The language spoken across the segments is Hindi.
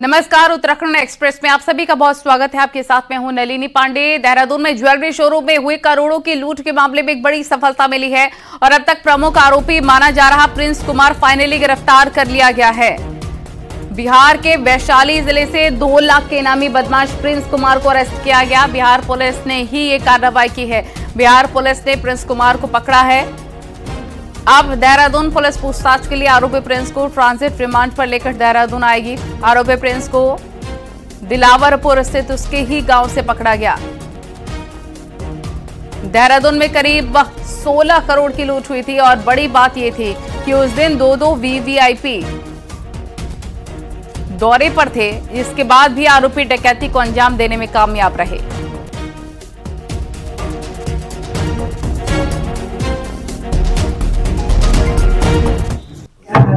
नमस्कार, उत्तराखंड एक्सप्रेस में आप सभी का बहुत स्वागत है। आपके साथ में हूं नलिनी पांडे। देहरादून में ज्वेलरी शोरूम में हुए करोड़ों की लूट के मामले में एक बड़ी सफलता मिली है और अब तक प्रमुख आरोपी माना जा रहा प्रिंस कुमार फाइनली गिरफ्तार कर लिया गया है। बिहार के वैशाली जिले से 2 लाख के इनामी बदमाश प्रिंस कुमार को अरेस्ट किया गया। बिहार पुलिस ने ही ये कार्रवाई की है। बिहार पुलिस ने प्रिंस कुमार को पकड़ा है। अब देहरादून पुलिस पूछताछ के लिए आरोपी प्रिंस को ट्रांजिट रिमांड पर लेकर देहरादून आएगी। आरोपी प्रिंस को दिलावरपुर स्थित उसके ही गांव से पकड़ा गया। देहरादून में करीब 16 करोड़ की लूट हुई थी और बड़ी बात यह थी कि उस दिन 2 वीवीआईपी दौरे पर थे। इसके बाद भी आरोपी डकैती को अंजाम देने में कामयाब रहे।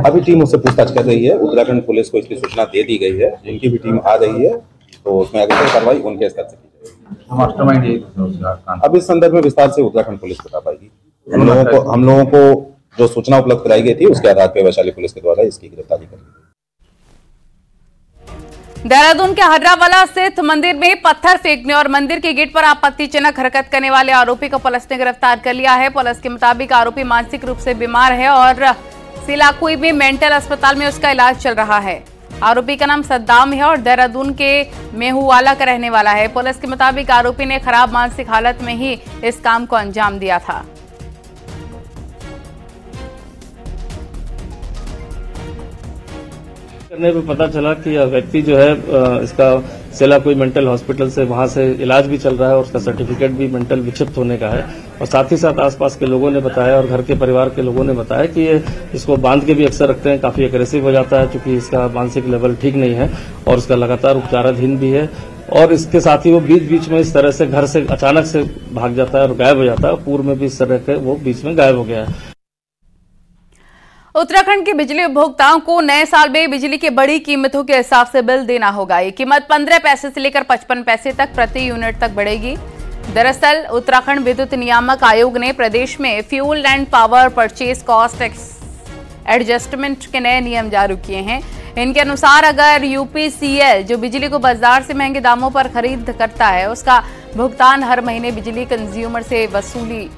अभी टीम उससे पूछताछ कर रही है। उत्तराखंड पुलिस को इसकी सूचना दे दी गई है। जिनकी भी टीम आ रही है तो उसमें अगली कार्रवाई उनके स्तर से की जाएगी। अब इस संदर्भ में विस्तार से उत्तराखंड पुलिस बता पाएगी। हम लोगों को जो सूचना उपलब्ध कराई गई थी उसके आधार पर वैशाली पुलिस के द्वारा इसकी गिरफ्तारी कर दी। देहरादून के हर्रावाला स्थित मंदिर में पत्थर फेंकने और मंदिर के गेट पर आपत्तिजनक हरकत करने वाले आरोपी को पुलिस ने गिरफ्तार कर लिया है। पुलिस के मुताबिक आरोपी मानसिक रूप से बीमार है और सिलाकुई में मेंटल अस्पताल में उसका इलाज चल रहा है। आरोपी का नाम सद्दाम है और देहरादून के मेहुवाला का रहने वाला है। पुलिस के मुताबिक आरोपी ने खराब मानसिक हालत में ही इस काम को अंजाम दिया था। करने पे पता चला कि यह व्यक्ति जो है इसका सिलाकुई मेंटल हॉस्पिटल से वहां से इलाज भी चल रहा है और उसका सर्टिफिकेट भी मेंटल विक्षिप्त होने का है। और साथ ही साथ आसपास के लोगों ने बताया और घर के परिवार के लोगों ने बताया कि ये इसको बांध के भी अक्सर रखते हैं, काफी एग्रेसिव हो जाता है क्योंकि इसका मानसिक लेवल ठीक नहीं है और उसका लगातार उपचाराधीन भी है। और इसके साथ ही वो बीच बीच में इस तरह से घर से अचानक से भाग जाता है और गायब हो जाता है। पूर्व में भी इस तरह के वो बीच में गायब हो गया है। उत्तराखंड के बिजली उपभोक्ताओं को नए साल में बिजली की बड़ी कीमतों के हिसाब से बिल देना होगा। ये कीमत 15 पैसे से लेकर 55 पैसे तक प्रति यूनिट तक बढ़ेगी। दरअसल उत्तराखंड विद्युत नियामक आयोग ने प्रदेश में fuel and power purchase cost adjustment के नए नियम जारी किए हैं। इनके अनुसार अगर यूपीसीएल जो बिजली को बाजार से महंगे दामों पर खरीद करता है उसका भुगतान हर महीने बिजली कंज्यूमर से वसूली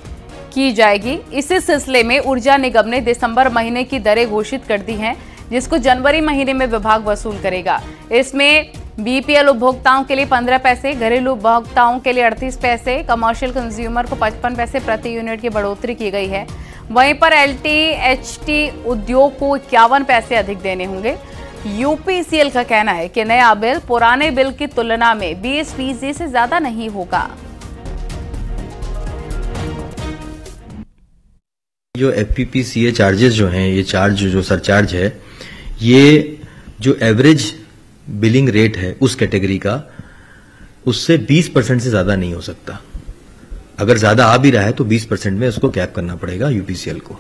की जाएगी। इसी सिलसिले में ऊर्जा निगम ने दिसंबर महीने की दरें घोषित कर दी हैं, जिसको जनवरी महीने में विभाग वसूल करेगा। इसमें बीपीएल उपभोक्ताओं के लिए 15 पैसे, घरेलू उपभोक्ताओं के लिए 38 पैसे, कमर्शियल कंज्यूमर को 55 पैसे प्रति यूनिट की बढ़ोतरी की गई है। वहीं पर एलटी-एचटी उद्योग को 51 पैसे अधिक देने होंगे। यूपीसीएल का कहना है कि नया बिल पुराने बिल की तुलना में 20% से ज्यादा नहीं होगा। जो एफपीपीसीए चार्जेस जो हैं, ये चार्ज जो सरचार्ज है, ये जो एवरेज बिलिंग रेट है उस कैटेगरी का, उससे 20% से ज्यादा नहीं हो सकता। अगर ज्यादा आ भी रहा है तो 20% में उसको कैप करना पड़ेगा यूपीसीएल को।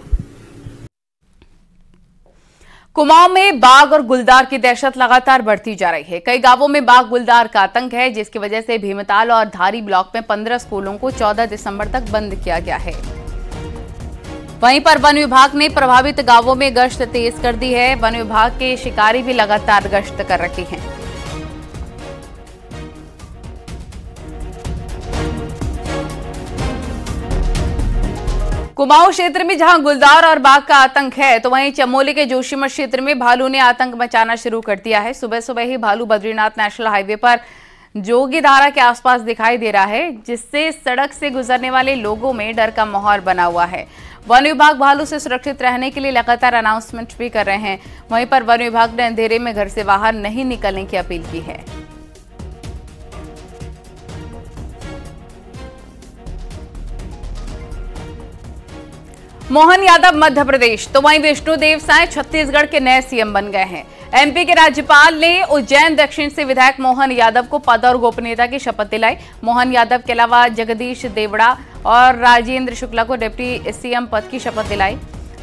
कुमाऊं में बाघ और गुलदार की दहशत लगातार बढ़ती जा रही है। कई गांवों में बाघ गुलदार का आतंक है, जिसकी वजह से भीमताल और धारी ब्लॉक में 15 स्कूलों को 14 दिसंबर तक बंद किया गया है। वहीं पर वन विभाग ने प्रभावित गांवों में गश्त तेज कर दी है। वन विभाग के शिकारी भी लगातार गश्त कर रखे हैं। कुमाऊं क्षेत्र में जहां गुलदार और बाघ का आतंक है, तो वहीं चमोली के जोशीमठ क्षेत्र में भालू ने आतंक मचाना शुरू कर दिया है। सुबह सुबह ही भालू बद्रीनाथ नेशनल हाईवे पर जोगीधारा के आसपास दिखाई दे रहा है, जिससे सड़क से गुजरने वाले लोगों में डर का माहौल बना हुआ है। वन विभाग भालू से सुरक्षित रहने के लिए लगातार अनाउंसमेंट भी कर रहे हैं। वहीं पर वन विभाग ने अंधेरे में घर से बाहर नहीं निकलने की अपील की है। मोहन यादव मध्य प्रदेश, तो वहीं विष्णुदेव साय छत्तीसगढ़ के नए सीएम बन गए हैं। एमपी के राज्यपाल ने उज्जैन दक्षिण से विधायक मोहन यादव को पद और गोपनीयता की शपथ दिलाई। मोहन यादव के अलावा जगदीश देवड़ा और राजेंद्र शुक्ला को डिप्टी सीएम पद की शपथ दिलाई।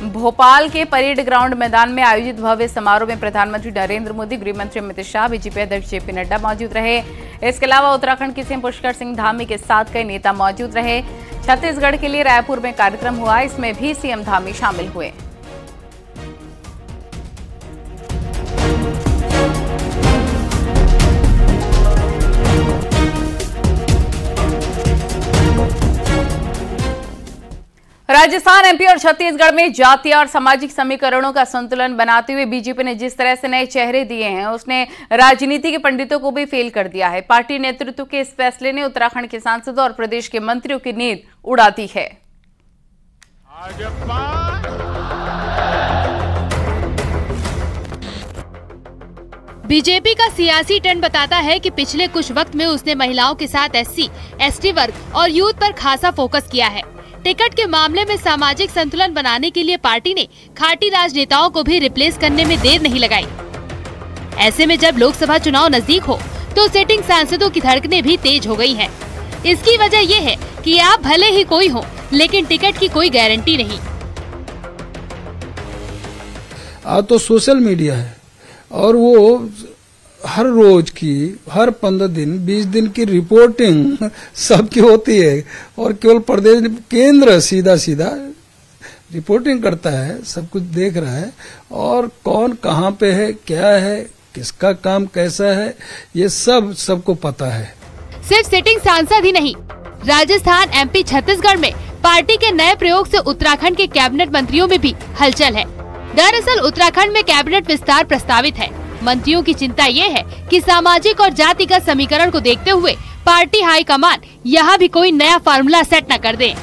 भोपाल के परेड ग्राउंड मैदान में आयोजित भव्य समारोह में प्रधानमंत्री नरेंद्र मोदी, गृह मंत्री अमित शाह, बीजेपी अध्यक्ष जेपी नड्डा मौजूद रहे। इसके अलावा उत्तराखंड के सीएम पुष्कर सिंह धामी के साथ कई नेता मौजूद रहे। छत्तीसगढ़ के लिए रायपुर में कार्यक्रम हुआ, इसमें भी सीएम धामी शामिल हुए। राजस्थान, एमपी और छत्तीसगढ़ में जातीय और सामाजिक समीकरणों का संतुलन बनाते हुए बीजेपी ने जिस तरह से नए चेहरे दिए हैं, उसने राजनीति के पंडितों को भी फेल कर दिया है। पार्टी नेतृत्व के इस फैसले ने उत्तराखंड के सांसदों और प्रदेश के मंत्रियों की नींद उड़ा दी है। बीजेपी का सियासी ट्रेंड बताता है कि पिछले कुछ वक्त में उसने महिलाओं के साथ एससी, एसटी वर्ग और यूथ पर खासा फोकस किया है। टिकट के मामले में सामाजिक संतुलन बनाने के लिए पार्टी ने खाटी राजनेताओं को भी रिप्लेस करने में देर नहीं लगाई। ऐसे में जब लोकसभा चुनाव नजदीक हो तो सिटिंग सांसदों की धड़कनें भी तेज हो गई हैं। इसकी वजह ये है कि आप भले ही कोई हो, लेकिन टिकट की कोई गारंटी नहीं। आज तो सोशल मीडिया है और वो हर रोज की, हर 15 दिन, 20 दिन की रिपोर्टिंग सबकी होती है और केवल प्रदेश केंद्र सीधा रिपोर्टिंग करता है, सब कुछ देख रहा है और कौन कहाँ पे है, क्या है, किसका काम कैसा है, ये सबको पता है। सिर्फ सिटिंग सांसद ही नहीं, राजस्थान, एमपी, छत्तीसगढ़ में पार्टी के नए प्रयोग से उत्तराखंड के कैबिनेट मंत्रियों में भी हलचल है। दरअसल उत्तराखंड में कैबिनेट विस्तार प्रस्तावित है। मंत्रियों की चिंता ये है कि सामाजिक और जातिगत समीकरण को देखते हुए पार्टी हाईकमान यहाँ भी कोई नया फार्मूला सेट न कर दे।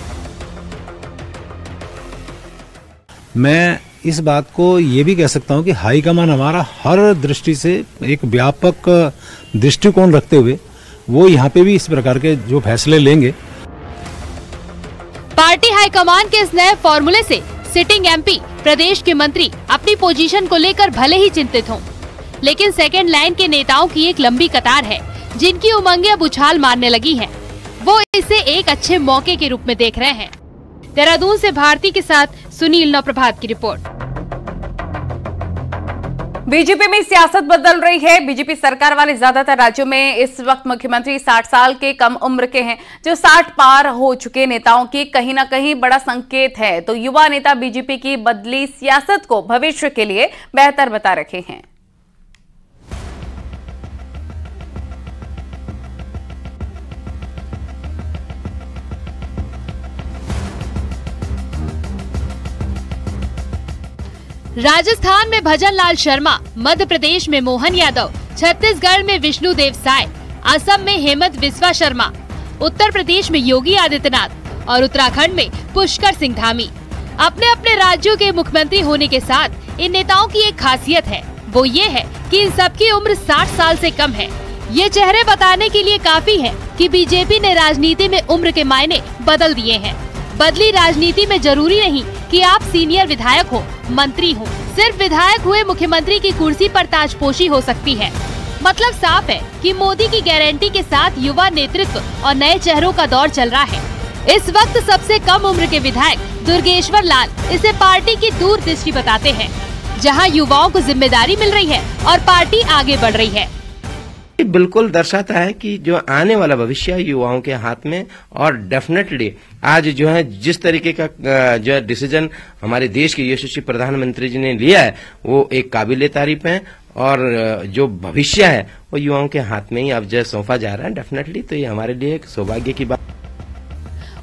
मैं इस बात को ये भी कह सकता हूँ कि हाईकमान हमारा हर दृष्टि से एक व्यापक दृष्टिकोण रखते हुए वो यहाँ पे भी इस प्रकार के जो फैसले लेंगे। पार्टी हाईकमान के इस नए फॉर्मूले से सिटिंग एमपी, प्रदेश के मंत्री अपनी पोजीशन को लेकर भले ही चिंतित हों, लेकिन सेकेंड लाइन के नेताओं की एक लंबी कतार है जिनकी उमंगें अब उछाल मारने लगी हैं। वो इसे एक अच्छे मौके के रूप में देख रहे हैं। देहरादून से भारती के साथ सुनील नवप्रभात की रिपोर्ट। बीजेपी में सियासत बदल रही है। बीजेपी सरकार वाले ज्यादातर राज्यों में इस वक्त मुख्यमंत्री 60 साल के कम उम्र के हैं, जो 60 पार हो चुके नेताओं की कहीं ना कहीं बड़ा संकेत है। तो युवा नेता बीजेपी की बदली सियासत को भविष्य के लिए बेहतर बता रखे हैं। राजस्थान में भजन लाल शर्मा, मध्य प्रदेश में मोहन यादव, छत्तीसगढ़ में विष्णुदेव साय, असम में हेमंत बिस्वा शर्मा, उत्तर प्रदेश में योगी आदित्यनाथ और उत्तराखंड में पुष्कर सिंह धामी। अपने अपने राज्यों के मुख्यमंत्री होने के साथ इन नेताओं की एक खासियत है, वो ये है कि इन सबकी उम्र 60 साल से कम है। ये चेहरे बताने के लिए काफी है कि बीजेपी ने राजनीति में उम्र के मायने बदल दिए हैं। बदली राजनीति में जरूरी नहीं कि आप सीनियर विधायक हो, मंत्री हो। सिर्फ विधायक हुए मुख्यमंत्री की कुर्सी पर ताजपोशी हो सकती है। मतलब साफ है कि मोदी की गारंटी के साथ युवा नेतृत्व और नए चेहरों का दौर चल रहा है। इस वक्त सबसे कम उम्र के विधायक दुर्गेश्वर लाल इसे पार्टी की दूरदृष्टि बताते हैं, जहां युवाओं को जिम्मेदारी मिल रही है और पार्टी आगे बढ़ रही है। बिल्कुल दर्शाता है कि जो आने वाला भविष्य है युवाओं के हाथ में, और डेफिनेटली आज जो है जिस तरीके का जो डिसीजन हमारे देश के यशस्वी प्रधानमंत्री जी ने लिया है वो एक काबिले तारीफ है, और जो भविष्य है वो युवाओं के हाथ में ही अब जो सौंपा जा रहा है डेफिनेटली, तो ये हमारे लिए एक सौभाग्य की बात।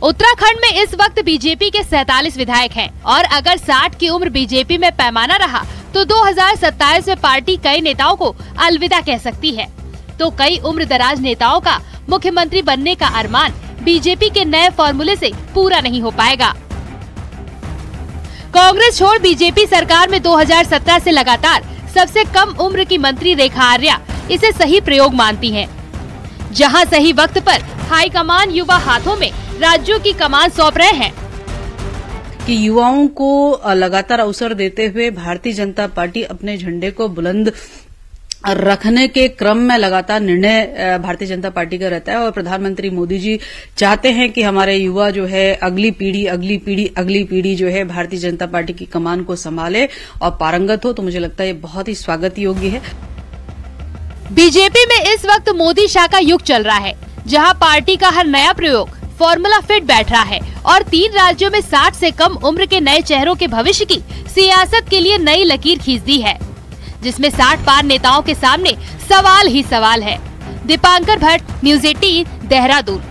उत्तराखंड में इस वक्त बीजेपी के 47 विधायक हैं और अगर 60 की उम्र बीजेपी में पैमाना रहा तो 2027 में पार्टी कई नेताओं को अलविदा कह सकती है। तो कई उम्र दराज नेताओं का मुख्यमंत्री बनने का अरमान बीजेपी के नए फॉर्मूले से पूरा नहीं हो पाएगा। कांग्रेस छोड़ बीजेपी सरकार में 2017 से लगातार सबसे कम उम्र की मंत्री रेखा आर्या इसे सही प्रयोग मानती हैं। जहां सही वक्त पर हाईकमान युवा हाथों में राज्यों की कमान सौंप रहे हैं कि युवाओं को लगातार अवसर देते हुए भारतीय जनता पार्टी अपने झंडे को बुलंद रखने के क्रम में लगातार निर्णय भारतीय जनता पार्टी का रहता है। और प्रधानमंत्री मोदी जी चाहते हैं कि हमारे युवा जो है अगली पीढ़ी जो है भारतीय जनता पार्टी की कमान को संभाले और पारंगत हो। तो मुझे लगता है ये बहुत ही स्वागत योग्य है। बीजेपी में इस वक्त मोदी शाह का युग चल रहा है, जहां पार्टी का हर नया प्रयोग फॉर्मूला फिट बैठ रहा है और 3 राज्यों में 60 से कम उम्र के नए चेहरों के भविष्य की सियासत के लिए नई लकीर खींच दी है, जिसमें 60 पार नेताओं के सामने सवाल ही सवाल है। दीपांकर भट्ट, न्यूज़ 18, देहरादून।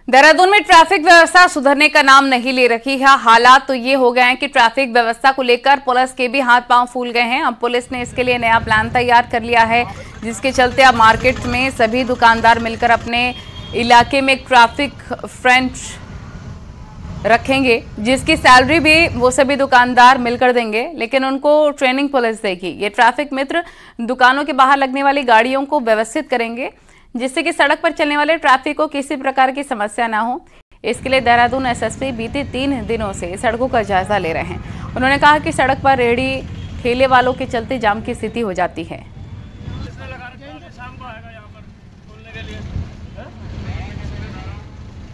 देहरादून में ट्रैफिक व्यवस्था सुधरने का नाम नहीं ले रही है। हालात तो ये हो गए हैं कि ट्रैफिक व्यवस्था को लेकर पुलिस के भी हाथ पांव फूल गए हैं। अब पुलिस ने इसके लिए नया प्लान तैयार कर लिया है, जिसके चलते अब मार्केट में सभी दुकानदार मिलकर अपने इलाके में ट्रैफिक फ्रंट रखेंगे, जिसकी सैलरी भी वो सभी दुकानदार मिलकर देंगे, लेकिन उनको ट्रेनिंग पुलिस देगी। ये ट्रैफिक मित्र दुकानों के बाहर लगने वाली गाड़ियों को व्यवस्थित करेंगे, जिससे कि सड़क पर चलने वाले ट्रैफिक को किसी प्रकार की समस्या ना हो। इसके लिए देहरादून एसएसपी बीते 3 दिनों से सड़कों का जायजा ले रहे हैं। उन्होंने कहा कि सड़क पर रेहड़ी ठेले वालों के चलते जाम की स्थिति हो जाती है।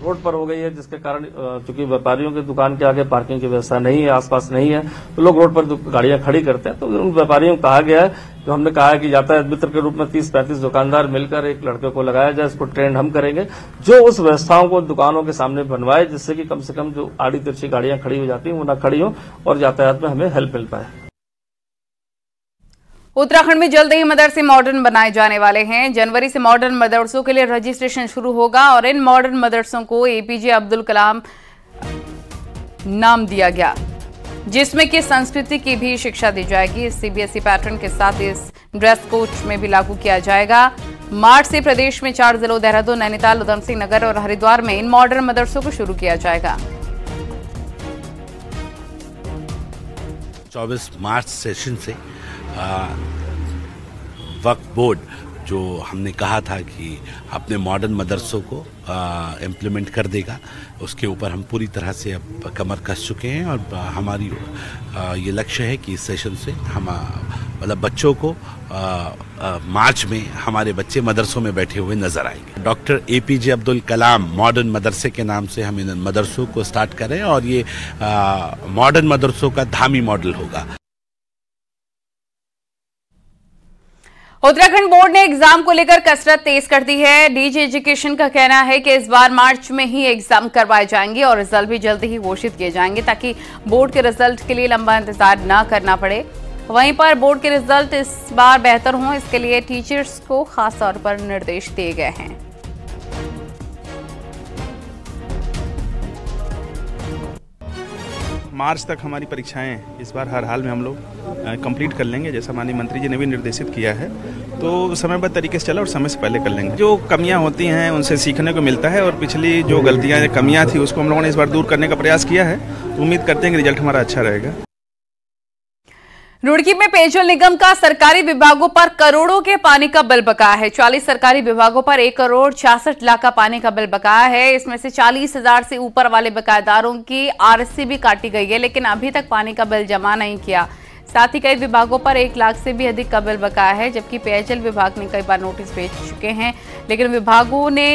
रोड पर हो गई है, जिसके कारण चूंकि व्यापारियों की दुकान के आगे पार्किंग की व्यवस्था नहीं है, आसपास नहीं है, तो लोग रोड पर गाड़ियां खड़ी करते हैं। तो उन व्यापारियों को कहा गया है, जो हमने कहा है कि यातायात मित्र के रूप में 30-35 दुकानदार मिलकर एक लड़के को लगाया जाए, इसको ट्रेंड हम करेंगे, जो उस व्यवस्थाओं को दुकानों के सामने बनवाए, जिससे कि कम से कम जो आड़ी तिरछी गाड़ियां खड़ी हो जाती हैं वो न खड़ी हो और यातायात में हमें हेल्प मिल पाए। उत्तराखंड में जल्द ही मदरसे मॉडर्न बनाए जाने वाले हैं। जनवरी से मॉडर्न मदरसों के लिए रजिस्ट्रेशन शुरू होगा और इन मॉडर्न मदरसों को एपीजे अब्दुल कलाम नाम दिया गया, जिसमें कि संस्कृति की भी शिक्षा दी जाएगी। इस सीबीएसई पैटर्न के साथ इस ड्रेस कोड में भी लागू किया जाएगा। मार्च से प्रदेश में 4 जिलों देहरादून, नैनीताल, उधमसिंह नगर और हरिद्वार में इन मॉडर्न मदरसों को शुरू किया जाएगा। 24 मार्च सेशन से वक्फ बोर्ड जो हमने कहा था कि अपने मॉडर्न मदरसों को इम्प्लीमेंट कर देगा, उसके ऊपर हम पूरी तरह से अब कमर कस चुके हैं और हमारी ये लक्ष्य है कि इस सेशन से हम मतलब बच्चों को मार्च में हमारे बच्चे मदरसों में बैठे हुए नजर आएंगे। Doctor APJ Abdul Kalam modern मदरसे के नाम से हम इन मदरसों को स्टार्ट करें और ये मॉडर्न मदरसों का धामी मॉडल होगा। उत्तराखंड बोर्ड ने एग्जाम को लेकर कसरत तेज कर दी है। डीजी एजुकेशन का कहना है कि इस बार मार्च में ही एग्जाम करवाए जाएंगे और रिजल्ट भी जल्दी ही घोषित किए जाएंगे, ताकि बोर्ड के रिजल्ट के लिए लंबा इंतजार न करना पड़े। वहीं पर बोर्ड के रिजल्ट इस बार बेहतर हों, इसके लिए टीचर्स को खास तौर पर निर्देश दिए गए हैं। मार्च तक हमारी परीक्षाएं इस बार हर हाल में हम लोग कंप्लीट कर लेंगे, जैसा माननीय मंत्री जी ने भी निर्देशित किया है। तो समयबद्ध तरीके से चला और समय से पहले कर लेंगे। जो कमियां होती हैं उनसे सीखने को मिलता है और पिछली जो गलतियां कमियां थी उसको हम लोगों ने इस बार दूर करने का प्रयास किया है। तो उम्मीद करते हैं कि रिजल्ट हमारा अच्छा रहेगा। रुड़की में पेयजल निगम का सरकारी विभागों पर करोड़ों के पानी का बिल बकाया है। 40 सरकारी विभागों पर 1 करोड़ 66 लाख का पानी का बिल बकाया है। इसमें से 40,000 से ऊपर वाले बकायेदारों की आरएससी भी काटी गई है, लेकिन अभी तक पानी का बिल जमा नहीं किया। साथ ही कई विभागों पर 1 लाख से भी अधिक का बिल बकाया है, जबकि पेयजल विभाग ने कई बार नोटिस भेज चुके हैं, लेकिन विभागों ने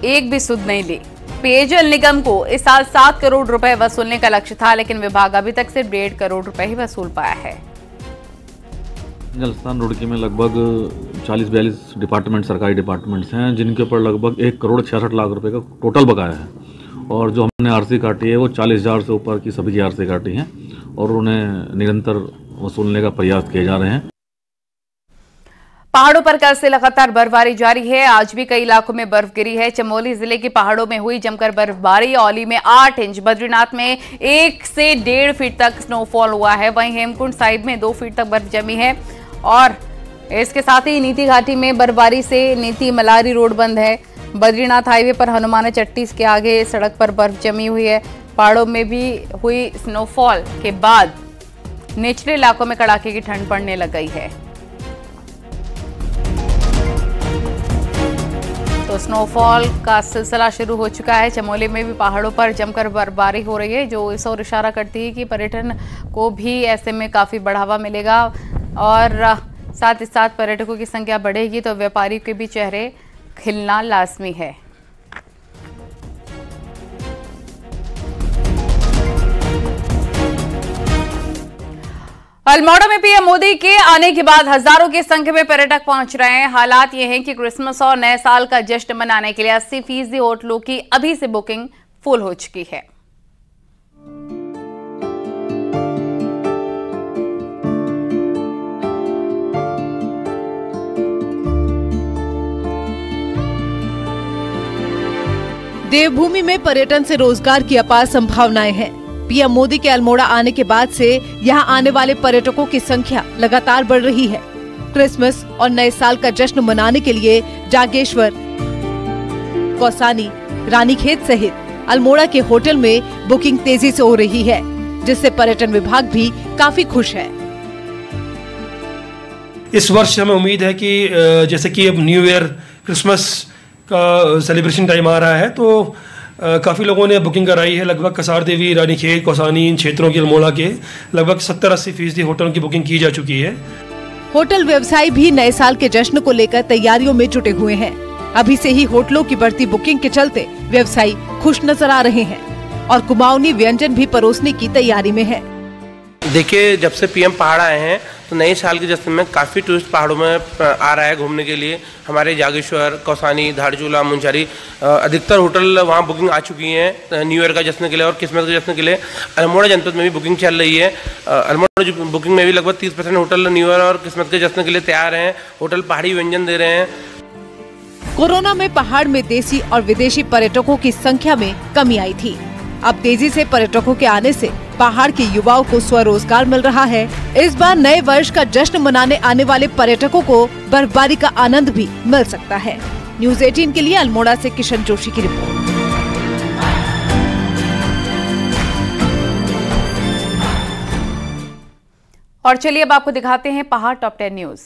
एक भी सुध नहीं ली। पेयजल निगम को इस साल 7 करोड़ रुपए वसूलने का लक्ष्य था, लेकिन विभाग अभी तक सिर्फ 1.5 करोड़ रुपए ही वसूल पाया है। जल स्थान रुड़की में लगभग 40-42 डिपार्टमेंट सरकारी डिपार्टमेंट्स हैं, जिनके ऊपर लगभग 1 करोड़ 66 लाख रुपए का टोटल बकाया है। और जो हमने आरसी काटी है वो 40,000 से ऊपर की सभी की आरसी काटी हैं और उन्हें निरंतर वसूलने का प्रयास किए जा रहे हैं। पहाड़ों पर कल से लगातार बर्फबारी जारी है। आज भी कई इलाकों में बर्फ गिरी है। चमोली जिले के पहाड़ों में हुई जमकर बर्फबारी। औली में 8 इंच, बद्रीनाथ में 1 से 1.5 फीट तक स्नोफॉल हुआ है। वहीं हेमकुंड साहिब में 2 फीट तक बर्फ जमी है। और इसके साथ ही नीति घाटी में बर्फबारी से नीति मलारी रोड बंद है। बद्रीनाथ हाईवे पर हनुमान चट्टी के आगे सड़क पर बर्फ जमी हुई है। पहाड़ों में भी हुई स्नोफॉल के बाद निचले इलाकों में कड़ाके की ठंड पड़ने लग गई है। तो स्नोफॉल का सिलसिला शुरू हो चुका है। चमोली में भी पहाड़ों पर जमकर बर्फबारी हो रही है, जो इस ओर इशारा करती है कि पर्यटन को भी ऐसे में काफ़ी बढ़ावा मिलेगा और साथ ही साथ पर्यटकों की संख्या बढ़ेगी तो व्यापारियों के भी चेहरे खिलना लाजमी है। अल्मोड़ा में पीएम मोदी के आने के बाद हजारों की संख्या में पर्यटक पहुंच रहे हैं। हालात ये हैं कि क्रिसमस और नए साल का जश्न मनाने के लिए 80% होटलों की अभी से बुकिंग फुल हो चुकी है। देवभूमि में पर्यटन से रोजगार की अपार संभावनाएं हैं। पीएम मोदी के अल्मोड़ा आने के बाद से यहां आने वाले पर्यटकों की संख्या लगातार बढ़ रही है। क्रिसमस और नए साल का जश्न मनाने के लिए जागेश्वर, कौसानी, रानीखेत सहित अल्मोड़ा के होटल में बुकिंग तेजी से हो रही है, जिससे पर्यटन विभाग भी काफी खुश है। इस वर्ष हमें उम्मीद है कि जैसे कि अब न्यू ईयर, क्रिसमस का सेलिब्रेशन टाइम आ रहा है, तो काफ़ी लोगों ने बुकिंग कराई है। लगभग कसार देवी, रानीखेत, कौसानी, इन क्षेत्रों के अल्मोड़ा के लगभग 70-80% होटलों की बुकिंग की जा चुकी है। होटल व्यवसायी भी नए साल के जश्न को लेकर तैयारियों में जुटे हुए हैं। अभी से ही होटलों की बढ़ती बुकिंग के चलते व्यवसायी खुश नजर आ रहे हैं और कुमाऊनी व्यंजन भी परोसने की तैयारी में है। देखिए, जब से पीएम पहाड़ आए हैं तो नए साल के जश्न में काफ़ी टूरिस्ट पहाड़ों में आ रहा है घूमने के लिए। हमारे जागेश्वर, कौसानी, धारचूला, मुंशारी अधिकतर होटल वहाँ बुकिंग आ चुकी हैं न्यू ईयर का जश्न के लिए और क्रिसमस के जश्न के लिए। अल्मोड़ा जनपद में भी बुकिंग चल रही है। अल्मोड़ा बुकिंग में भी लगभग 30% होटल न्यू ईयर और क्रिसमस के जश्न के लिए तैयार हैं। होटल पहाड़ी व्यंजन दे रहे हैं। कोरोना में पहाड़ में देसी और विदेशी पर्यटकों की संख्या में कमी आई थी। अब तेजी से पर्यटकों के आने से पहाड़ के युवाओं को स्वरोजगार मिल रहा है। इस बार नए वर्ष का जश्न मनाने आने वाले पर्यटकों को बर्फबारी का आनंद भी मिल सकता है। न्यूज़ 18 के लिए अल्मोड़ा से किशन जोशी की रिपोर्ट। और चलिए अब आपको दिखाते हैं पहाड़ टॉप 10 न्यूज।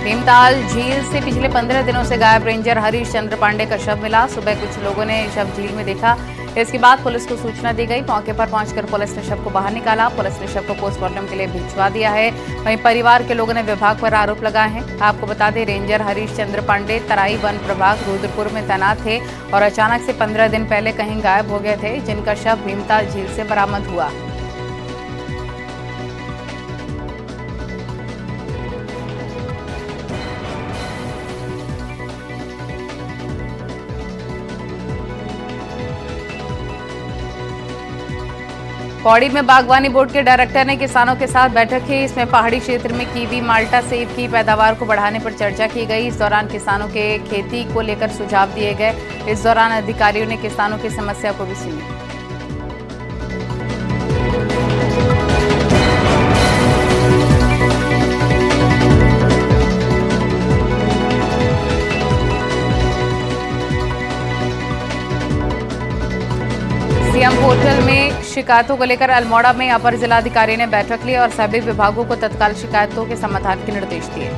भीमताल झील से पिछले 15 दिनों से गायब रेंजर हरीश चंद्र पांडे का शव मिला। सुबह कुछ लोगों ने शव झील में देखा। इसके बाद पुलिस को सूचना दी गई। मौके पर पहुंचकर पुलिस ने शव को बाहर निकाला। पुलिस ने शव को पोस्टमार्टम के लिए भिजवा दिया है। वहीं परिवार के लोगों ने विभाग पर आरोप लगाए हैं। आपको बता दें, रेंजर हरीश चंद्र पांडे तराई वन प्रभाग रुद्रपुर में तैनात थे और अचानक से 15 दिन पहले कहीं गायब हो गए थे, जिनका शव भीमताल झील से बरामद हुआ। पौड़ी में बागवानी बोर्ड के डायरेक्टर ने किसानों के साथ बैठक की। इसमें पहाड़ी क्षेत्र में कीवी, माल्टा, सेब की पैदावार को बढ़ाने पर चर्चा की गई। इस दौरान किसानों के खेती को लेकर सुझाव दिए गए। इस दौरान अधिकारियों ने किसानों की समस्या को भी सुनी। सीएम पोर्टल में शिकायतों को लेकर अल्मोड़ा में अपर जिलाधिकारी ने बैठक ली और सभी विभागों को तत्काल शिकायतों के समाधान के निर्देश दिए।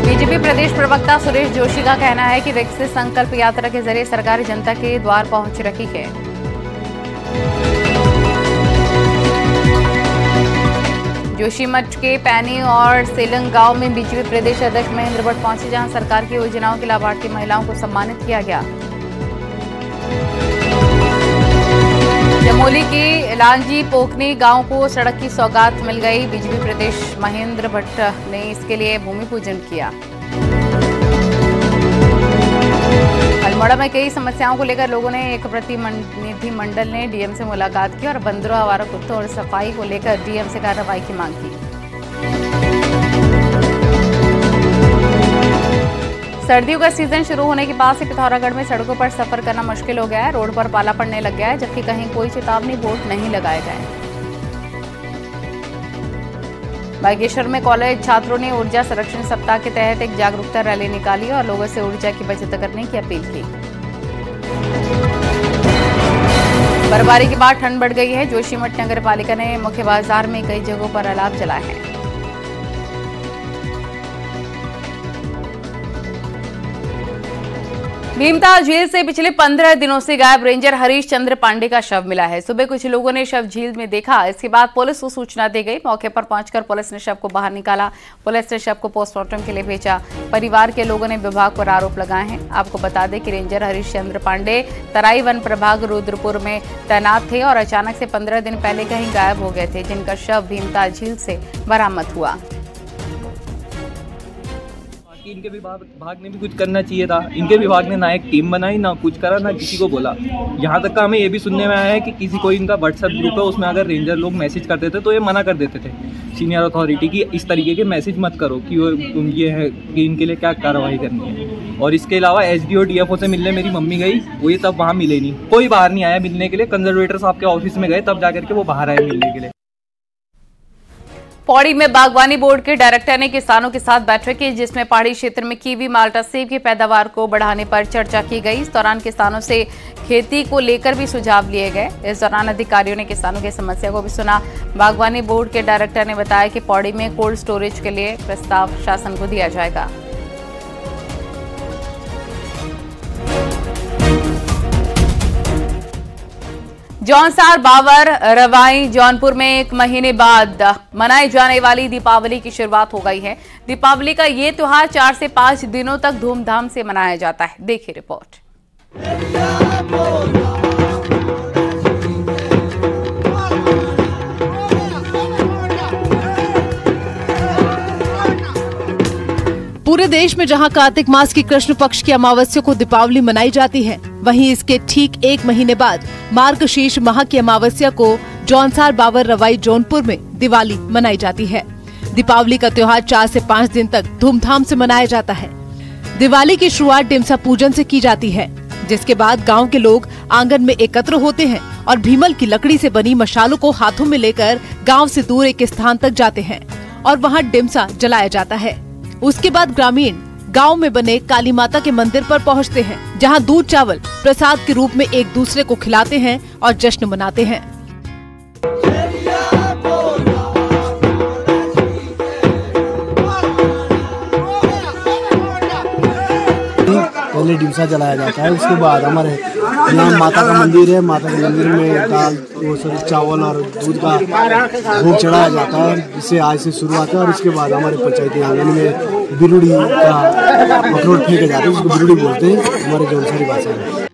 बीजेपी प्रदेश प्रवक्ता सुरेश जोशी का कहना है कि विकसित संकल्प यात्रा के जरिए सरकार जनता के द्वार पहुंच रही है। जोशीमठ के पैनी और सेलंग गांव में बीजेपी प्रदेश अध्यक्ष महेंद्र भट्ट पहुंचे, जहां सरकार की योजनाओं के लाभार्थी महिलाओं को सम्मानित किया गया। चमोली के लांजी पोखनी गांव को सड़क की सौगात मिल गई। बीजेपी प्रदेश महेंद्र भट्ट ने इसके लिए भूमि पूजन किया। अल्मोड़ा में कई समस्याओं को लेकर लोगों ने एक प्रतिनिधि मंडल ने डीएम से मुलाकात की और बंदरों, आवारा कुत्तों और सफाई को लेकर डीएम से कार्रवाई की मांग की। सर्दियों का सीजन शुरू होने के बाद से पिथौरागढ़ में सड़कों पर सफर करना मुश्किल हो गया है। रोड पर पाला पड़ने लग गया है, जबकि कहीं कोई चेतावनी बोर्ड नहीं लगाए गए। बागेश्वर में कॉलेज छात्रों ने ऊर्जा संरक्षण सप्ताह के तहत एक जागरूकता रैली निकाली और लोगों से ऊर्जा की बचत करने की अपील की। बर्फबारी के बाद ठंड बढ़ गई है। जोशीमठ नगर पालिका ने मुख्य बाजार में कई जगहों पर अलाव जलाए हैं। भीमताल झील से पिछले 15 दिनों से गायब रेंजर हरीश चंद्र पांडे का शव मिला है। सुबह कुछ लोगों ने शव झील में देखा। इसके बाद पुलिस को सूचना दी गई। मौके पर पहुंचकर पुलिस ने शव को बाहर निकाला। पुलिस ने शव को पोस्टमार्टम के लिए भेजा। परिवार के लोगों ने विभाग पर आरोप लगाए हैं। आपको बता दें कि रेंजर हरीश चंद्र पांडे तराई वन प्रभाग रुद्रपुर में तैनात थे और अचानक से 15 दिन पहले कहीं गायब हो गए थे, जिनका शव भीमताल झील से बरामद हुआ। इनके विभाग ने भी कुछ करना चाहिए था। इनके विभाग ने ना एक टीम बनाई, ना कुछ करा, ना किसी को बोला। यहाँ तक का हमें ये भी सुनने में आया है कि किसी कोई इनका व्हाट्सएप ग्रुप है, उसमें अगर रेंजर लोग मैसेज करते थे तो ये मना कर देते थे सीनियर अथॉरिटी की, इस तरीके के मैसेज मत करो कि ये है कि इनके लिए क्या कार्रवाई करनी है। और इसके अलावा एसडीओ डीएफओ से मिलने मेरी मम्मी गई, वो ये तब वहाँ मिले नहीं, कोई बाहर नहीं आया मिलने के लिए। कंजर्वेटर साहब के ऑफिस में गए, तब जाकर के वो बाहर आए मिलने के लिए। पौड़ी में बागवानी बोर्ड के डायरेक्टर ने किसानों के साथ बैठक की, जिसमें पहाड़ी क्षेत्र में कीवी, माल्टा, सेब की पैदावार को बढ़ाने पर चर्चा की गई। इस दौरान किसानों से खेती को लेकर भी सुझाव लिए गए। इस दौरान अधिकारियों ने किसानों की समस्या को भी सुना। बागवानी बोर्ड के डायरेक्टर ने बताया कि पौड़ी में कोल्ड स्टोरेज के लिए प्रस्ताव शासन को दिया जाएगा। जौनसार, बावर, रवाई, जौनपुर में 1 महीने बाद मनाई जाने वाली दीपावली की शुरुआत हो गई है। दीपावली का ये त्योहार 4 से 5 दिनों तक धूमधाम से मनाया जाता है। देखिए रिपोर्ट। पूरे देश में जहां कार्तिक मास की कृष्ण पक्ष की अमावस्या को दीपावली मनाई जाती है, वहीं इसके ठीक 1 महीने बाद मार्गशीर्ष माह की अमावस्या को जौनसार, बावर, रवाई, जौनपुर में दिवाली मनाई जाती है। दीपावली का त्योहार 4 से 5 दिन तक धूमधाम से मनाया जाता है। दिवाली की शुरुआत डिमसा पूजन से की जाती है, जिसके बाद गांव के लोग आंगन में एकत्र होते हैं और भीमल की लकड़ी से बनी मशालों को हाथों में लेकर गाँव से दूर एक स्थान तक जाते हैं और वहाँ डिमसा जलाया जाता है। उसके बाद ग्रामीण गांव में बने काली माता के मंदिर पर पहुंचते हैं, जहां दूध चावल प्रसाद के रूप में एक दूसरे को खिलाते हैं और जश्न मनाते हैं। पहले डिमसा जलाया जाता है, उसके बाद हमारे यहाँ माता का मंदिर है। माता के मंदिर में दाल, चावल और दूध का भोग चढ़ाया जाता है, जिससे आज से शुरुआत है। और इसके बाद हमारे पंचायती आंगन में बिरुड़ी का अखरोट फेंके जाते हैं, जिसको बिरुड़ी बोलते हैं हमारे जौनसारी भाषा में।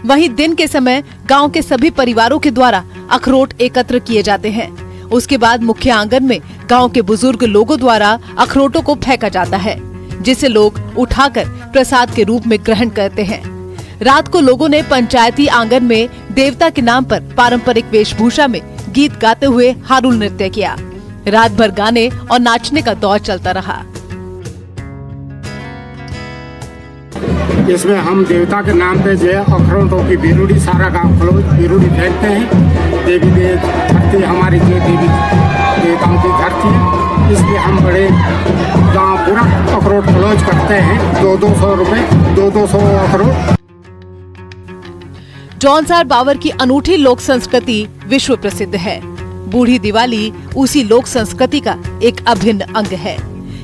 वहीं दिन के समय गांव के सभी परिवारों के द्वारा अखरोट एकत्र किए जाते हैं। उसके बाद मुख्य आंगन में गांव के बुजुर्ग लोगों द्वारा अखरोटों को फेंका जाता है, जिसे लोग उठाकर प्रसाद के रूप में ग्रहण करते हैं। रात को लोगों ने पंचायती आंगन में देवता के नाम पर पारंपरिक वेशभूषा में गीत गाते हुए हारुल नृत्य किया। रात भर गाने और नाचने का दौर चलता रहा। इसमें हम देवता के नाम पे जो अखरोटों की बिरुड़ी, सारा गाँव बिरुड़ी फेंकते हैं। देवी धरती हमारी जो देवी देवताओं की धरती, इसलिए हम बड़े गाँव पूरा अखरोट क्लोज करते हैं। 200 रुपए 200 अखरोट। जौनसार बावर की अनूठी लोक संस्कृति विश्व प्रसिद्ध है। बूढ़ी दिवाली उसी लोक संस्कृति का एक अभिन्न अंग है।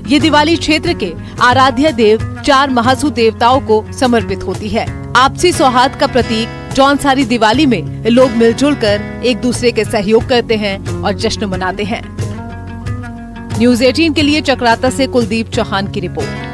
ये दिवाली क्षेत्र के आराध्य देव 4 महासु देवताओं को समर्पित होती है। आपसी सौहार्द का प्रतीक जौनसारी दिवाली में लोग मिलजुल कर एक दूसरे के सहयोग करते हैं और जश्न मनाते हैं। न्यूज़ 18 के लिए चक्राता से कुलदीप चौहान की रिपोर्ट।